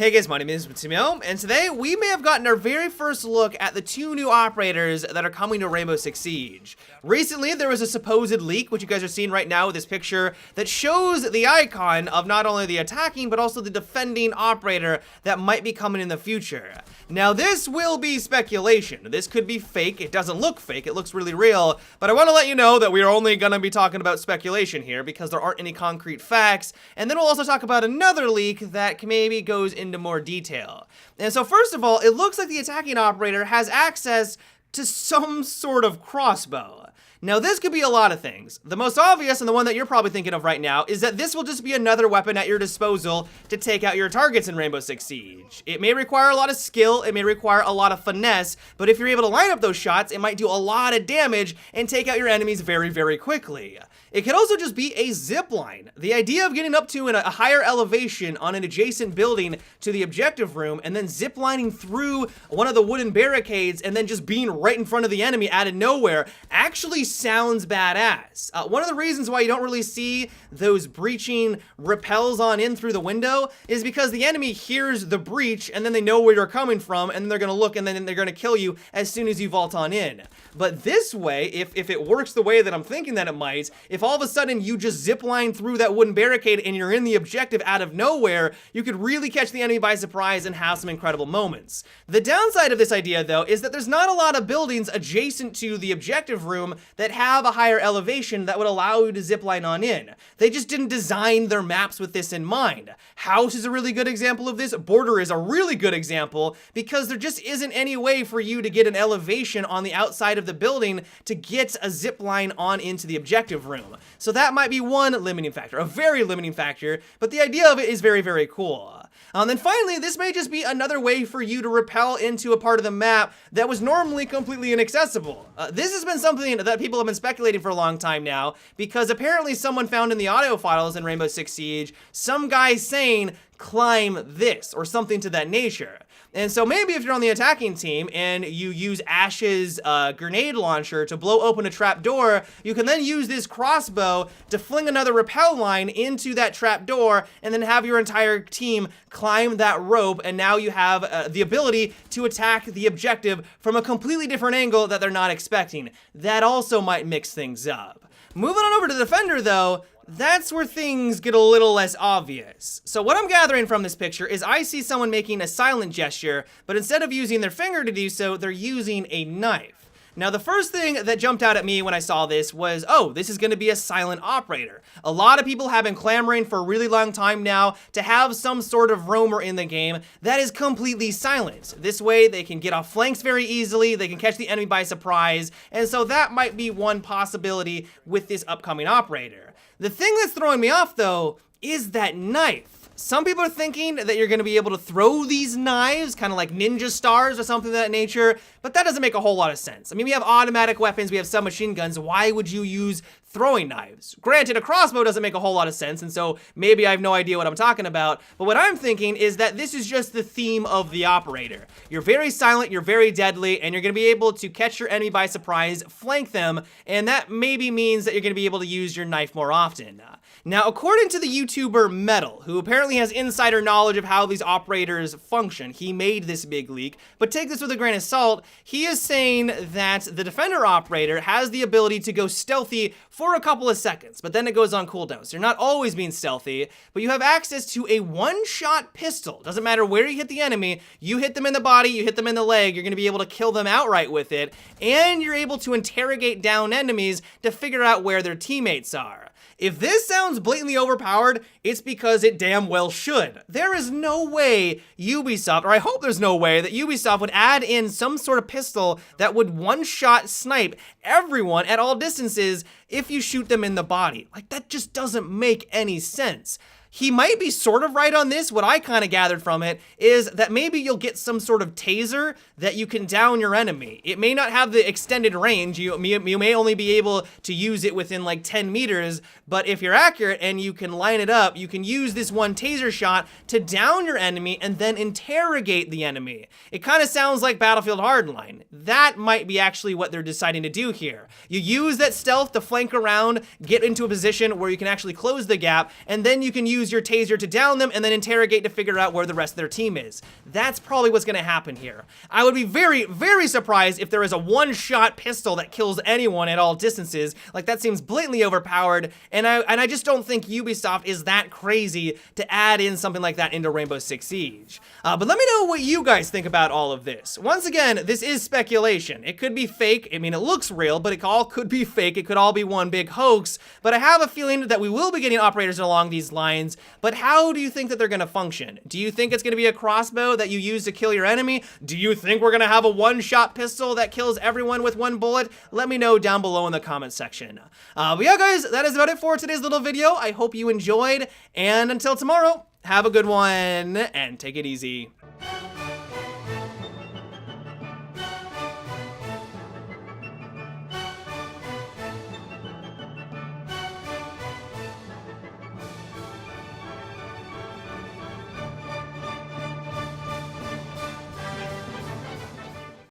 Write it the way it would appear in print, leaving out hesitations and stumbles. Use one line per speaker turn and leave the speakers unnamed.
Hey guys, my name is Matsumo, and today we may have gotten our very first look at the two new operators that are coming to Rainbow Six Siege. Recently, there was a supposed leak, which you guys are seeing right now with this picture, that shows the icon of not only the attacking, but also the defending operator that might be coming in the future. Now, this will be speculation. This could be fake. It doesn't look fake. It looks really real, but I want to let you know that we are only going to be talking about speculation here because there aren't any concrete facts, and then we'll also talk about another leak that maybe goes into more detail. And so first of all, it looks like the attacking operator has access to some sort of crossbow. Now, this could be a lot of things. The most obvious, and the one that you're probably thinking of right now, is that this will just be another weapon at your disposal to take out your targets in Rainbow Six Siege. It may require a lot of skill, it may require a lot of finesse, but if you're able to line up those shots, it might do a lot of damage and take out your enemies very, very quickly. It could also just be a zip line. The idea of getting up to a higher elevation on an adjacent building to the objective room and then zip lining through one of the wooden barricades and then just being right in front of the enemy out of nowhere actually sounds badass. One of the reasons why you don't really see those breaching rappels on in through the window is because the enemy hears the breach and then they know where you're coming from and then they're gonna look and then they're gonna kill you as soon as you vault on in. But this way, if it works the way that I'm thinking that it might, if all of a sudden you just zip line through that wooden barricade and you're in the objective out of nowhere, you could really catch the enemy by surprise and have some incredible moments. The downside of this idea, though, is that there's not a lot of buildings adjacent to the objective room that have a higher elevation that would allow you to zip line on in. They just didn't design their maps with this in mind. House is a really good example of this. Border is a really good example because there just isn't any way for you to get an elevation on the outside of the building to get a zip line on into the objective room. So that might be one limiting factor, a very limiting factor, but the idea of it is very, very cool. Then finally, this may just be another way for you to rappel into a part of the map that was normally completely inaccessible. This has been something that people have been speculating for a long time now, because apparently someone found in the audio files in Rainbow Six Siege some guy saying, "Climb this," or something to that nature. And so maybe if you're on the attacking team and you use Ash's grenade launcher to blow open a trap door, you can then use this crossbow to fling another rappel line into that trap door and then have your entire team climb that rope, and now you have the ability to attack the objective from a completely different angle that they're not expecting. That also might mix things up. Moving on over to Defender though, that's where things get a little less obvious. So what I'm gathering from this picture is I see someone making a silent gesture, but instead of using their finger to do so, they're using a knife. Now, the first thing that jumped out at me when I saw this was, oh, this is going to be a silent operator. A lot of people have been clamoring for a really long time now to have some sort of roamer in the game that is completely silent. This way, they can get off flanks very easily, they can catch the enemy by surprise, and so that might be one possibility with this upcoming operator. The thing that's throwing me off, though, is that knife. Some people are thinking that you're going to be able to throw these knives, kind of like ninja stars or something of that nature, but that doesn't make a whole lot of sense. I mean, we have automatic weapons, we have submachine guns. Why would you use throwing knives? Granted, a crossbow doesn't make a whole lot of sense, and so maybe I have no idea what I'm talking about, but what I'm thinking is that this is just the theme of the operator. You're very silent, you're very deadly, and you're going to be able to catch your enemy by surprise, flank them, and that maybe means that you're going to be able to use your knife more often. Now, according to the YouTuber Metal, who apparently has insider knowledge of how these operators function, he made this big leak, but take this with a grain of salt, he is saying that the Defender operator has the ability to go stealthy for a couple of seconds, but then it goes on cooldown. So you're not always being stealthy, but you have access to a one-shot pistol. Doesn't matter where you hit the enemy, you hit them in the body, you hit them in the leg, you're gonna be able to kill them outright with it, and you're able to interrogate down enemies to figure out where their teammates are. If this sounds blatantly overpowered, it's because it damn well should. There is no way Ubisoft, or I hope there's no way that Ubisoft would add in some sort of pistol that would one-shot snipe everyone at all distances if you shoot them in the body. Like, that just doesn't make any sense. He might be sort of right on this. What I kind of gathered from it is that maybe you'll get some sort of taser that you can down your enemy. It may not have the extended range. You may only be able to use it within like 10 meters, but if you're accurate and you can line it up, you can use this one taser shot to down your enemy and then interrogate the enemy. It kind of sounds like Battlefield Hardline. That might be actually what they're deciding to do here. You use that stealth to flank around, get into a position where you can actually close the gap, and then you can use use your taser to down them and then interrogate to figure out where the rest of their team is. That's probably what's gonna happen here. I would be very, very surprised if there is a one-shot pistol that kills anyone at all distances. Like, that seems blatantly overpowered, and I just don't think Ubisoft is that crazy to add in something like that into Rainbow Six Siege. But let me know what you guys think about all of this. Once again, this is speculation. It could be fake. I mean, it looks real, but it all could be fake. It could all be one big hoax. But I have a feeling that we will be getting operators along these lines. But how do you think that they're gonna function? Do you think it's gonna be a crossbow that you use to kill your enemy? Do you think we're gonna have a one-shot pistol that kills everyone with one bullet? Let me know down below in the comment section. But yeah, guys, that is about it for today's little video. I hope you enjoyed, and until tomorrow, have a good one, and take it easy.